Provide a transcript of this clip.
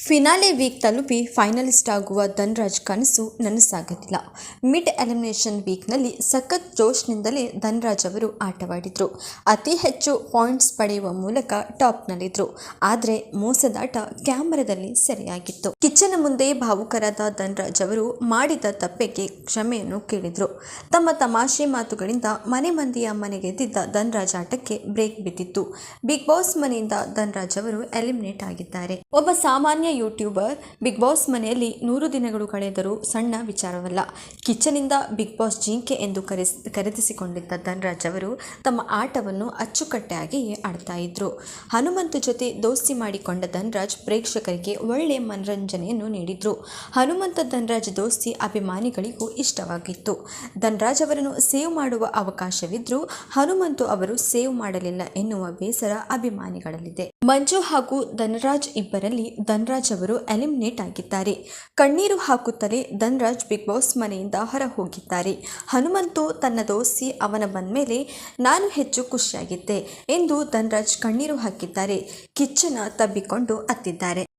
Finale weak ತಲುಪಿ finalist ಆಗುವ ಧನ್ರಾಜ್ ಕನಸು ನನಸಾಗಲಿಲ್ಲ. ಮಿಡ್ ಎಲಿಮಿನೇಷನ್ ವೀಕ್ನಲ್ಲಿ ಸಖತ್ ಜೋಶ್ನಿಂದಲೇ ಧನ್ರಾಜ್ ಅವರು ಆಟವಾಡಿದ್ರು. ಅತಿ ಹೆಚ್ಚು ಪಾಯಿಂಟ್ಸ್ ಪಡೆಯುವ ಮೂಲಕ ಟಾಪ್ನಲ್ಲಿದ್ರು. ಆದರೆ ಮೋಸದಾಟ ಕ್ಯಾಮರಾದಲ್ಲಿ ಸೆರೆಯಾಗಿತ್ತು. ಕಿಚ್ಚನ ಮುಂದೆ ಭಾವುಕರಾದ ಧನ್ರಾಜ್ ಅವರು ಮಾಡಿದ ತಪ್ಪಿಗೆ ಕ್ಷಮೆಯನ್ನು ಕೇಳಿದ್ರು. ತಮ್ಮ ತಮಾಷೆ ಮಾತುಗಳಿಂದ ಮನೆ ಮಂದಿಯ ಮನೆಗೆದ್ದಿದ್ದ ಧನ್ರಾಜ್ ಆಟಕ್ಕೆ ಬ್ರೇಕ್ ಬಿದ್ದಿತ್ತು. ಬಿಗ್ ಬಾಸ್ ಮನೆಯಿಂದ ಧನ್ರಾಜ್ ಅವರು ಎಲಿಮಿನೇಟ್ ಆಗಿದ್ದಾರೆ. ಒಬ್ಬ ಸಾಮಾನ್ಯ ಯೂಟ್ಯೂಬರ್ ಬಿಗ್ ಬಾಸ್ ಮನೆಯಲ್ಲಿ 100 ದಿನಗಳು ಕಳೆದರೂ ಸಣ್ಣ ವಿಚಾರವಲ್ಲ. ಕಿಚ್ಚನಿಂದ ಬಿಗ್ ಬಾಸ್ ಜಿಂಕೆ ಎಂದು ಕರೆದಿಸಿಕೊಂಡಿದ್ದ ಧನ್ರಾಜ್ ಅವರು ತಮ್ಮ ಆಟವನ್ನು ಅಚ್ಚುಕಟ್ಟಾಗಿಯೇ ಆಡ್ತಾ ಇದ್ರು. ಹನುಮಂತು ಜೊತೆ ದೋಸ್ತಿ ಮಾಡಿಕೊಂಡ ಧನ್ರಾಜ್ ಪ್ರೇಕ್ಷಕರಿಗೆ ಒಳ್ಳೆ ಮನರಂಜನೆಯನ್ನು ನೀಡಿದ್ರು. ಹನುಮಂತ ಧನ್ರಾಜ್ ದೋಸ್ತಿ ಅಭಿಮಾನಿಗಳಿಗೂ ಇಷ್ಟವಾಗಿತ್ತು. ಧನ್ರಾಜ್ ಅವರನ್ನು ಸೇವ್ ಮಾಡುವ ಅವಕಾಶವಿದ್ರೂ ಹನುಮಂತು ಅವರು ಸೇವ್ ಮಾಡಲಿಲ್ಲ ಎನ್ನುವ ಬೇಸರ ಅಭಿಮಾನಿಗಳಲ್ಲಿದೆ. ಮಂಜು ಹಾಗೂ ಧನರಾಜ್ ಇಬ್ಬರಲ್ಲಿ ಧನ್ರಾಜ್ ಅವರು ಎಲಿಮಿನೇಟ್ ಆಗಿದ್ದಾರೆ. ಕಣ್ಣೀರು ಹಾಕುತ್ತಲೇ ಧನ್ರಾಜ್ ಬಿಗ್ ಬಾಸ್ ಮನೆಯಿಂದ ಹೊರ ಹೋಗಿದ್ದಾರೆ. ಹನುಮಂತು ತನ್ನ ದೋಸ್ತಿ ಅವನ ಬಂದ್ಮೇಲೆ ನಾನು ಹೆಚ್ಚು ಖುಷಿಯಾಗಿದ್ದೆ ಎಂದು ಧನ್ರಾಜ್ ಕಣ್ಣೀರು ಹಾಕಿದ್ದಾರೆ. ಕಿಚ್ಚನ ತಬ್ಬಿಕೊಂಡು ಅತ್ತಿದ್ದಾರೆ.